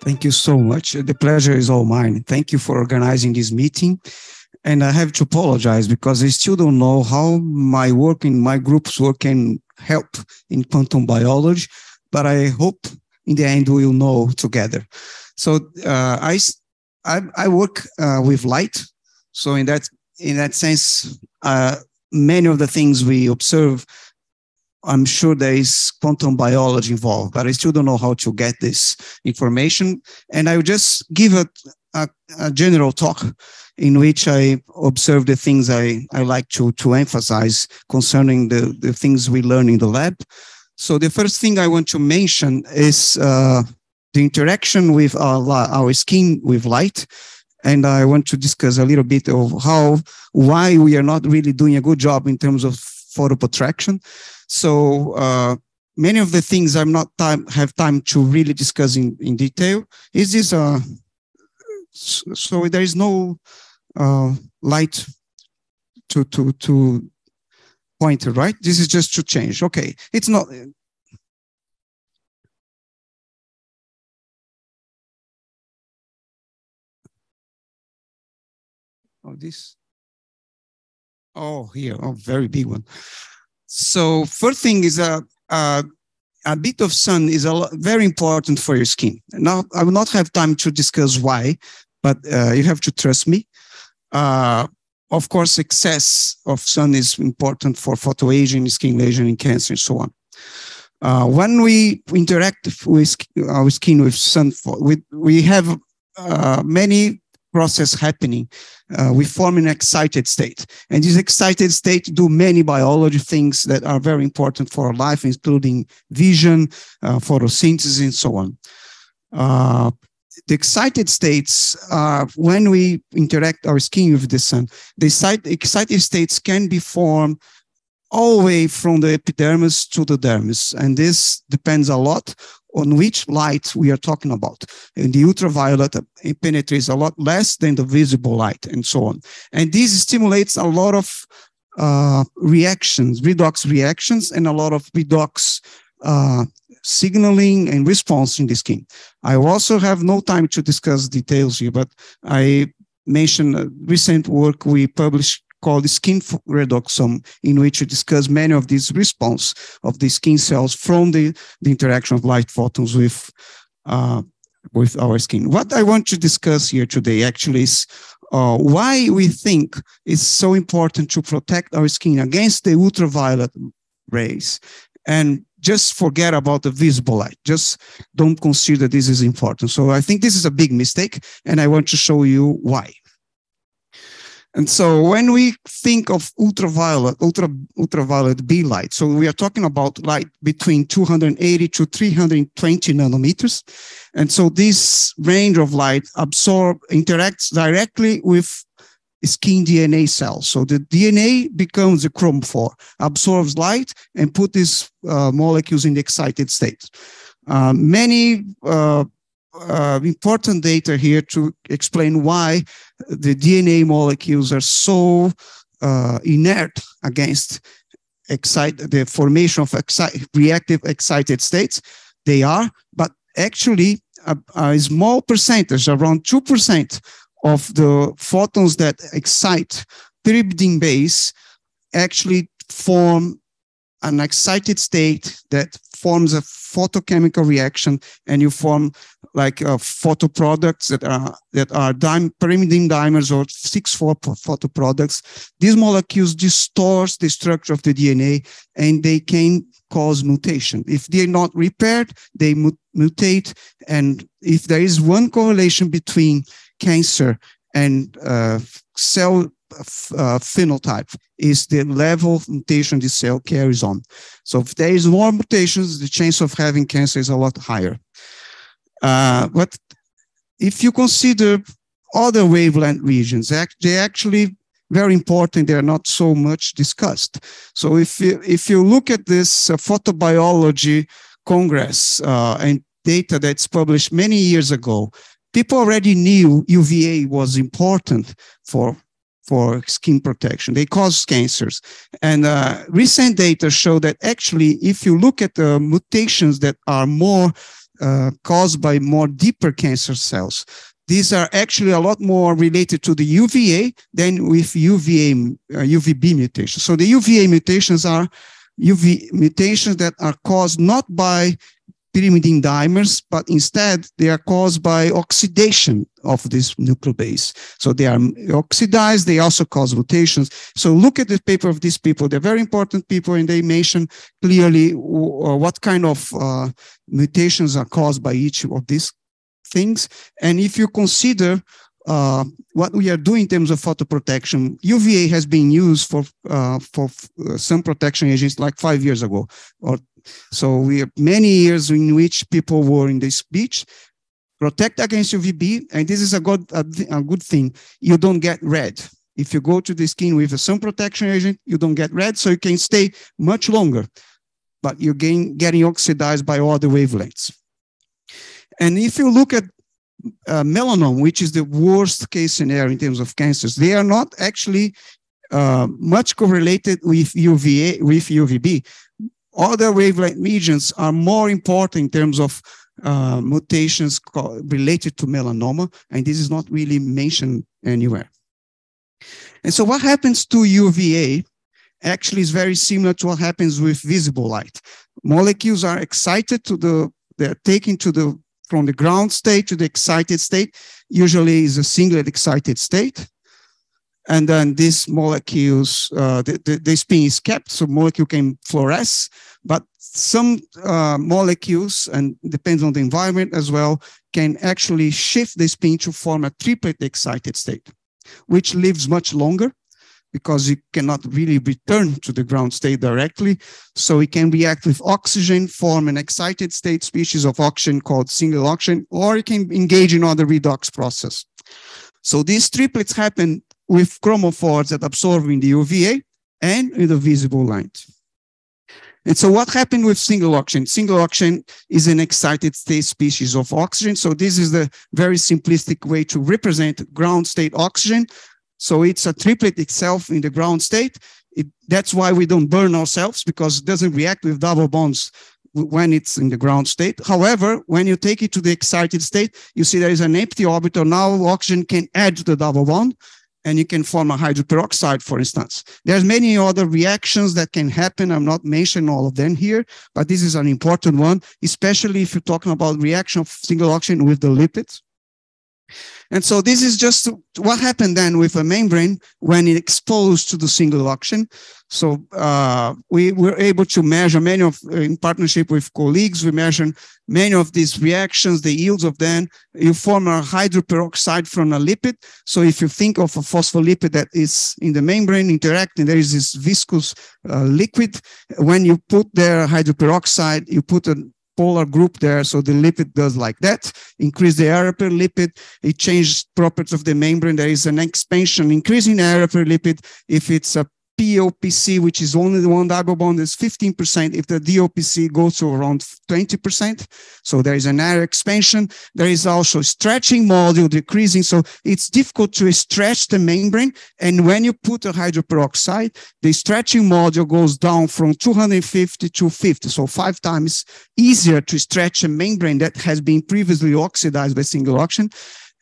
Thank you so much. The pleasure is all mine. Thank you for organizing this meeting. And I have to apologize because I still don't know how my work in my group's work can help in quantum biology, but I hope in the end we will know together. So I work with light. So in that sense, many of the things we observe, I'm sure there is quantum biology involved, but I still don't know how to get this information. And I will just give a general talk in which I observe the things I like to emphasize concerning the things we learn in the lab. So the first thing I want to mention is the interaction with our skin with light. And I want to discuss a little bit of why we are not really doing a good job in terms of photoprotection. So many of the things I'm not have time to really discuss in detail. Is this so there is no light to pointer, right? This is just to change. Okay, it's not. Oh, this. Oh, here. Oh, very big one. So first thing is a bit of sun is very important for your skin. Now, I will not have time to discuss why, but you have to trust me. Of course, excess of sun is important for photoaging, skin lesion, and cancer, and so on. When we interact with our skin with sun, we have many process happening. We form an excited state. And this excited state do many biology things that are very important for our life, including vision, photosynthesis, and so on. The excited states are when we interact our skin with the sun. The excited states can be formed all the way from the epidermis to the dermis. And this depends a lot on which light we are talking about. And the ultraviolet, it penetrates a lot less than the visible light and so on. And this stimulates a lot of reactions, redox reactions, and a lot of redox signaling and response in the skin. I also have no time to discuss details here, but I mentioned a recent work we published called skin redoxome, in which we discuss many of these response of the skin cells from the interaction of light photons with our skin. What I want to discuss here today actually is why we think it's so important to protect our skin against the ultraviolet rays and just forget about the visible light. Just don't consider this is important. So I think this is a big mistake, and I want to show you why. And so when we think of ultraviolet B light, so we are talking about light between 280 to 320 nanometers. And so this range of light interacts directly with skin DNA cells. So the DNA becomes a chromophore, absorbs light and put these molecules in the excited state. Many important data here to explain why the DNA molecules are so inert against the formation of reactive excited states. They are, but actually a small percentage, around 2% of the photons that excite pyrimidine base actually form an excited state that forms a photochemical reaction, and you form like photoproducts that are pyrimidine dimers or 6,4 photoproducts. These molecules distort the structure of the DNA, and they can cause mutation. If they're not repaired, they mutate. And if there is one correlation between cancer and cell phenotype, is the level of mutation the cell carries on. So if there is more mutations, the chance of having cancer is a lot higher. But if you consider other wavelength regions, they're actually very important. They're not so much discussed. So if you look at this photobiology Congress and data that's published many years ago, people already knew UVA was important for for skin protection. They cause cancers. And recent data show that actually, if you look at the mutations that are more caused by more deeper cancer cells, these are actually a lot more related to the UVA than with UVB mutations. So the UVA mutations are UV mutations that are caused not by pyrimidine dimers, but instead they are caused by oxidation of this nucleobase. So they are oxidized, they also cause mutations. So look at the paper of these people. They're very important people, and they mention clearly what kind of mutations are caused by each of these things. And if you consider what we are doing in terms of photoprotection, UVA has been used for sun protection agents like 5 years ago. So we have many years in which people were in this speech, protect against UVB, and this is a good thing. You don't get red. If you go to the skin with a sun protection agent, you don't get red, so you can stay much longer, but you're getting oxidized by other wavelengths. And if you look at melanoma, which is the worst case scenario in terms of cancers, they are not actually much correlated with UVB. Other wavelength regions are more important in terms of mutations related to melanoma, and this is not really mentioned anywhere. And so what happens to UVA actually is very similar to what happens with visible light. Molecules are excited they're taken from the ground state to the excited state, usually is a singlet excited state. And then these molecules, the spin is kept, so molecule can fluoresce, but some molecules, and depends on the environment as well, can actually shift the spin to form a triplet excited state, which lives much longer because you cannot really return to the ground state directly. So it can react with oxygen, form an excited state species of oxygen called single oxygen, or it can engage in other redox process. So these triplets happen with chromophores that absorb in the UVA and in the visible light. And so what happened with single oxygen? Single oxygen is an excited state species of oxygen. So this is the very simplistic way to represent ground state oxygen. So it's a triplet itself in the ground state. That's why we don't burn ourselves, because it doesn't react with double bonds when it's in the ground state. However, when you take it to the excited state, you see there is an empty orbital. Now oxygen can add to the double bond, and you can form a hydroperoxide, for instance. There's many other reactions that can happen. I'm not mentioning all of them here, but this is an important one, especially if you're talking about reaction of single oxygen with the lipids. And so this is just what happened then with a membrane when it exposed to the single oxygen. So we were able to measure many of, in partnership with colleagues, we measured many of these reactions, the yields of them. You form a hydroperoxide from a lipid. So if you think of a phospholipid that is in the membrane interacting, there is this viscous liquid. When you put there hydroperoxide, you put a polar group there, so the lipid does like that, increase the area per lipid, it changes properties of the membrane. There is an expansion, increasing area per lipid. If it's a POPC, which is only the one double bond, is 15%. If the DOPC goes to around 20%, so there is an area expansion. There is also stretching module decreasing, so it's difficult to stretch the membrane. And when you put a hydroperoxide, the stretching module goes down from 250 to 50, so 5 times easier to stretch a membrane that has been previously oxidized by single oxygen.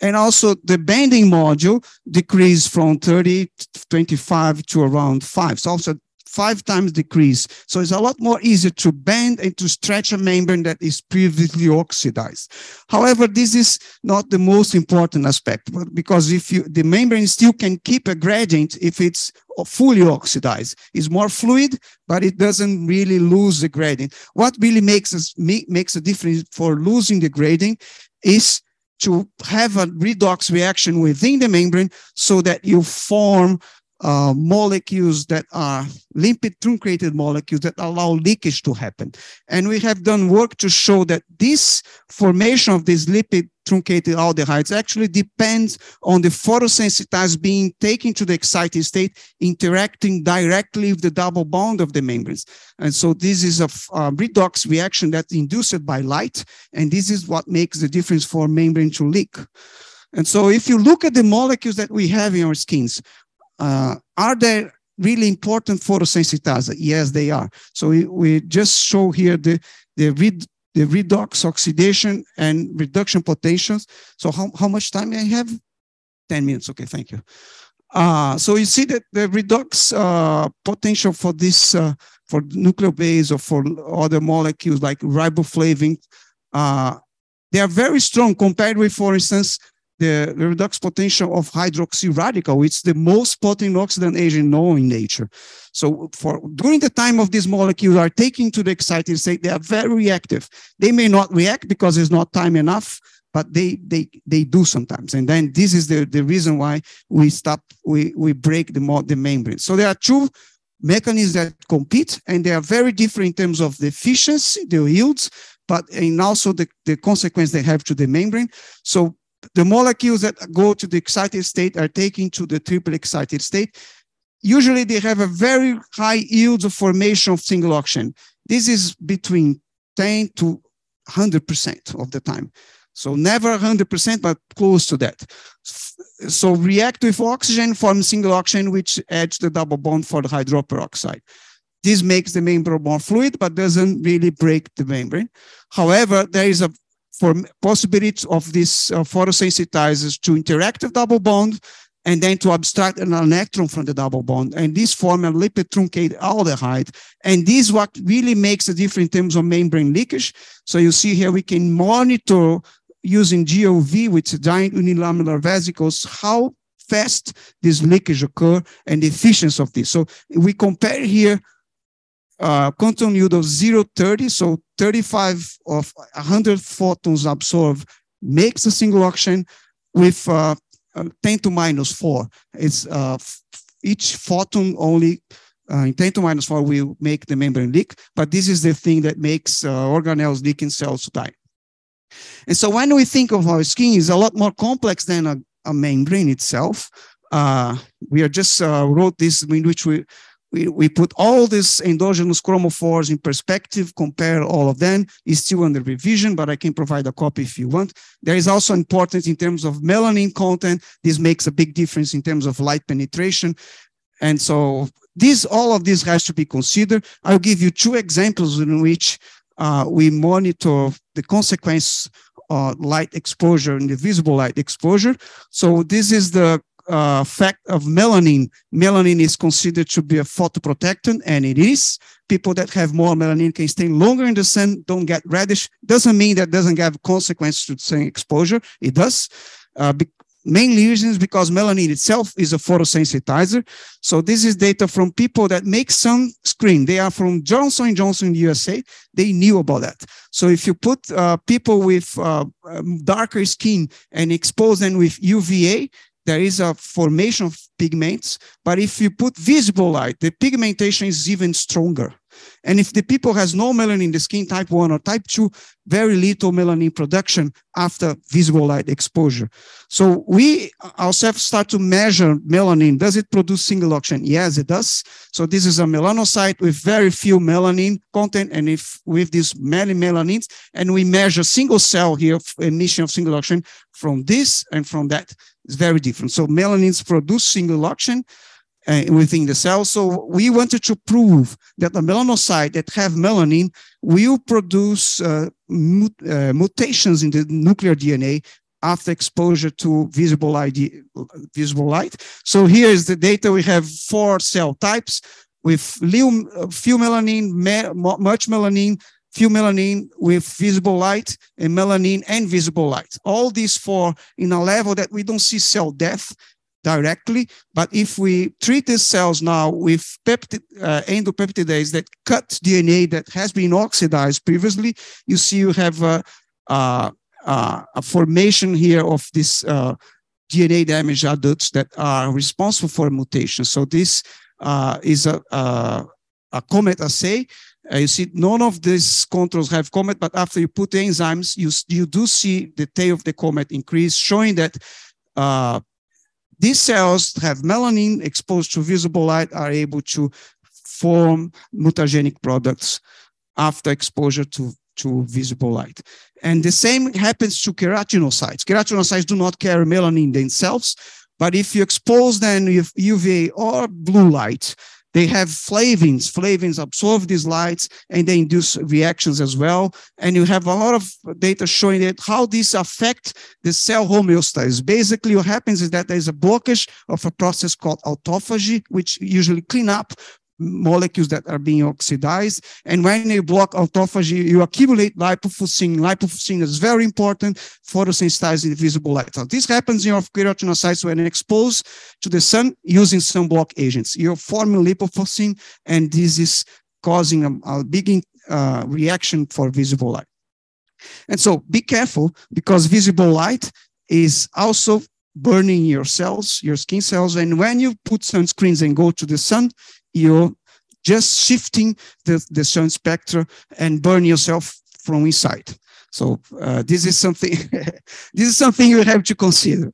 And also the bending module decreased from 30 to 25 to around 5. So also 5 times decrease. So it's a lot more easier to bend and to stretch a membrane that is previously oxidized. However, this is not the most important aspect, because if the membrane still can keep a gradient if it's fully oxidized. It's more fluid, but it doesn't really lose the gradient. What really makes a difference for losing the gradient is to have a redox reaction within the membrane so that you form molecules that are lipid truncated molecules that allow leakage to happen. And we have done work to show that this formation of these lipid truncated aldehydes actually depends on the photosensitizers being taken to the excited state, interacting directly with the double bond of the membranes. And so this is a redox reaction that's induced by light, and this is what makes the difference for membrane to leak. And so if you look at the molecules that we have in our skins, are they really important photosensitizers? Yes, they are. So we just show here the redox, oxidation, and reduction potentials. So how much time I have? 10 minutes. Okay, thank you. So you see that the redox potential for this, for nucleobase or for other molecules like riboflavin, they are very strong compared with, for instance, the redox potential of hydroxy radical, which is the most potent oxidant agent known in nature. So during the time of these molecules are taken to the excited state, they are very reactive. They may not react because there's not time enough, but they do sometimes. And then this is the reason why we break the membrane. So there are two mechanisms that compete, and they are very different in terms of the efficiency, the yields, and also the consequence they have to the membrane. So the molecules that go to the excited state are taken to the triple excited state. Usually they have a very high yield of formation of single oxygen. This is between 10 to 100% of the time. So never 100%, but close to that. So react with oxygen, form single oxygen, which adds the double bond for the hydroperoxide. This makes the membrane more fluid, but doesn't really break the membrane. However, there is a possibility of these photosensitizers to interact with double bond and then to abstract an electron from the double bond. And this form a lipid truncated aldehyde. And this is what really makes a difference in terms of membrane leakage. So you see here we can monitor using GOV, which is giant unilamellar vesicles, how fast this leakage occur and the efficiency of this. So we compare here quantum yield of 0.30, so 35 of 100 photons absorbed makes a single oxygen with 10 to minus 4. It's each photon only in 10 to minus 4 will make the membrane leak, but this is the thing that makes organelles leaking cells die. And so when we think of our skin, it's a lot more complex than a membrane itself. We are just wrote this in which we put all these endogenous chromophores in perspective, compare all of them. It's still under revision, but I can provide a copy if you want. There is also importance in terms of melanin content. This makes a big difference in terms of light penetration. And so all of this has to be considered. I'll give you two examples in which we monitor the consequence of light exposure and the visible light exposure. So this is the fact of melanin. Melanin is considered to be a photoprotectant, and it is. People that have more melanin can stay longer in the sun, don't get reddish. Doesn't mean that doesn't have consequences to sun exposure. It does. Main reasons because melanin itself is a photosensitizer. So this is data from people that make sunscreen. They are from Johnson & Johnson, USA. They knew about that. So if you put people with darker skin and expose them with UVA, there is a formation of pigments, but if you put visible light, the pigmentation is even stronger. And if the people has no melanin in the skin, type 1 or type 2, very little melanin production after visible light exposure. So we ourselves start to measure melanin. Does it produce single oxygen? Yes, it does. So this is a melanocyte with very few melanin content, and with these many melanins, and we measure single cell here, emission of single oxygen from this and from that. It's very different. So melanins produce single oxygen within the cell. So we wanted to prove that the melanocyte that have melanin will produce mutations in the nuclear DNA after exposure to visible light. So here is the data. We have 4 cell types with few melanin, much melanin, few melanin with visible light, and melanin and visible light. All these 4 in a level that we don't see cell death directly, but if we treat these cells now with endopeptidase that cut DNA that has been oxidized previously, you see you have a formation here of this DNA damaged adults that are responsible for mutation. So this is a COMET assay. You see, none of these controls have COMET, but after you put the enzymes, you do see the tail of the COMET increase, showing that these cells have melanin exposed to visible light are able to form mutagenic products after exposure to visible light. And the same happens to keratinocytes. Keratinocytes do not carry melanin themselves, But if you expose them with UVA or blue light, they have flavins. Flavins absorb these lights and they induce reactions as well. And you have a lot of data showing that how this affects the cell homeostasis. Basically, what happens is that there's a blockage of a process called autophagy, which usually clean up molecules that are being oxidized. And when you block autophagy, you accumulate lipofuscin. Lipofuscin is very important photosensitizing visible light. So this happens in your keratinocytes when exposed to the sun using sunblock agents. You're forming lipofuscin, and this is causing a big reaction for visible light. And so be careful, because visible light is also burning your cells, your skin cells. And when you put sunscreens and go to the sun, you're just shifting the sun spectra and burn yourself from inside. So this is something you have to consider.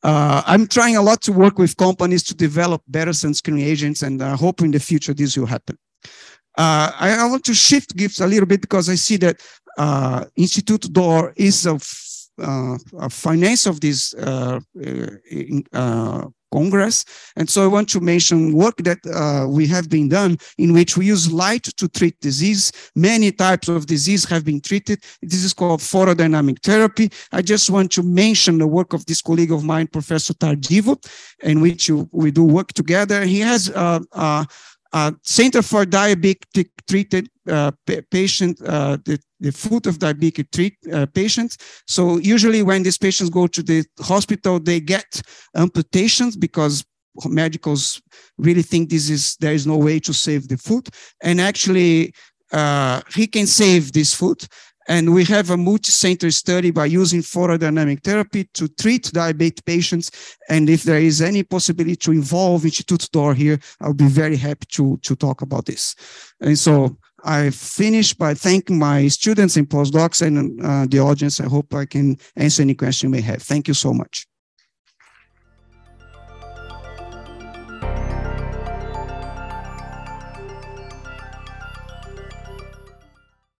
I'm trying a lot to work with companies to develop better sunscreen agents, and I hope in the future this will happen. I want to shift gears a little bit, because I see that Instituto D'Or is a finance of this Congress. And so I want to mention work that we have been done, in which we use light to treat disease. Many types of disease have been treated. This is called photodynamic therapy. I just want to mention the work of this colleague of mine, Professor Tardivo, in which we do work together. He has a Center for Diabetic Treated patient, the foot of diabetic patients. So usually when these patients go to the hospital, they get amputations, because medicals really think there is no way to save the foot. And actually, he can save this foot. And we have a multi-center study by using photodynamic therapy to treat diabetic patients. And if there is any possibility to involve Instituto D'Or here, I'll be very happy to talk about this. And so I finish by thanking my students and postdocs and the audience. I hope I can answer any question you may have. Thank you so much.